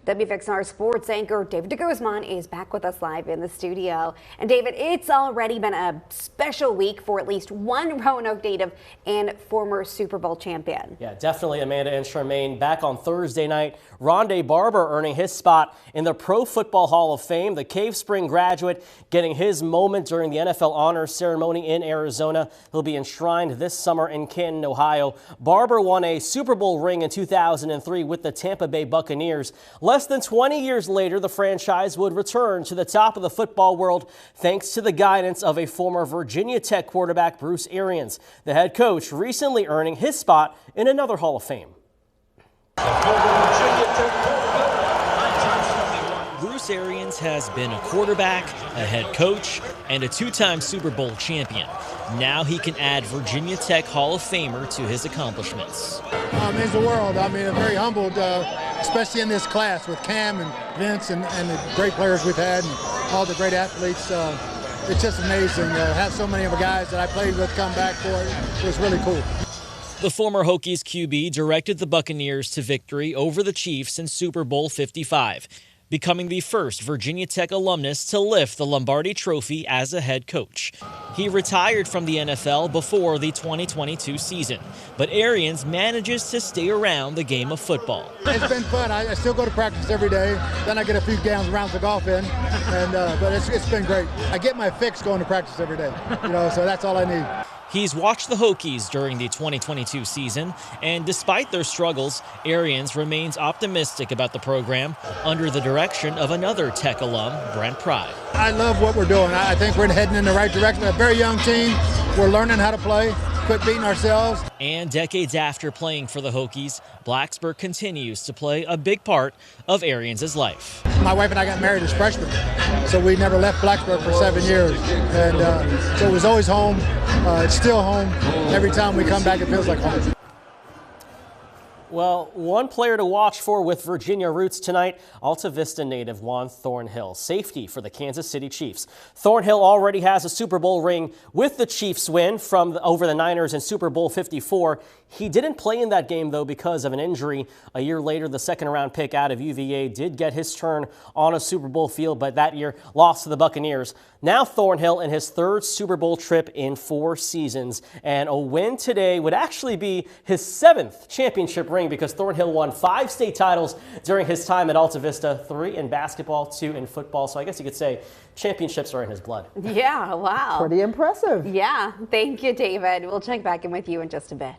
WFXR sports anchor David DeGuzman is back with us live in the studio. And David, it's already been a special week for at least one Roanoke native and former Super Bowl champion. Yeah, definitely, Amanda and Charmaine. Back on Thursday night, Ronde Barber earning his spot in the Pro Football Hall of Fame. The Cave Spring graduate getting his moment during the NFL honors ceremony in Arizona. He'll be enshrined this summer in Canton, Ohio. Barber won a Super Bowl ring in 2003 with the Tampa Bay Buccaneers. Less than 20 years later, the franchise would return to the top of the football world thanks to the guidance of a former Virginia Tech quarterback, Bruce Arians, the head coach recently earning his spot in another Hall of Fame. Bruce Arians has been a quarterback, a head coach, and a two-time Super Bowl champion. Now he can add Virginia Tech Hall of Famer to his accomplishments. Means the world. I'm very humbled, especially in this class with Cam and Vince and the great players we've had and all the great athletes. It's just amazing to have so many of the guys that I played with come back for it. It was really cool. The former Hokies QB directed the Buccaneers to victory over the Chiefs in Super Bowl 55, becoming the first Virginia Tech alumnus to lift the Lombardi Trophy as a head coach. He retired from the NFL before the 2022 season, but Arians manages to stay around the game of football. It's been fun. I still go to practice every day. Then I get a few rounds of golf in, but it's been great. I get my fix going to practice every day, so that's all I need. He's watched the Hokies during the 2022 season, and despite their struggles, Arians remains optimistic about the program under the direction of another Tech alum, Brent Pry. I love what we're doing. I think we're heading in the right direction. A very young team. We're learning how to play, quit beating ourselves. And decades after playing for the Hokies, Blacksburg continues to play a big part of Arians' life. My wife and I got married as freshmen, so we never left Blacksburg for 7 years. And so it was always home. It's still home. Every time we come back, it feels like home. Well, one player to watch for with Virginia roots tonight, Alta Vista native Juan Thornhill, safety for the Kansas City Chiefs. Thornhill already has a Super Bowl ring with the Chiefs win over the Niners in Super Bowl 54. He didn't play in that game, though, because of an injury. A year later, the second-round pick out of UVA did get his turn on a Super Bowl field, but that year lost to the Buccaneers. Now Thornhill in his third Super Bowl trip in 4 seasons, and a win today would actually be his 7th championship ring because Thornhill won 5 state titles during his time at Alta Vista, 3 in basketball, 2 in football. So I guess you could say championships are in his blood. Yeah, wow. Pretty impressive. Yeah, thank you, David. We'll check back in with you in just a bit.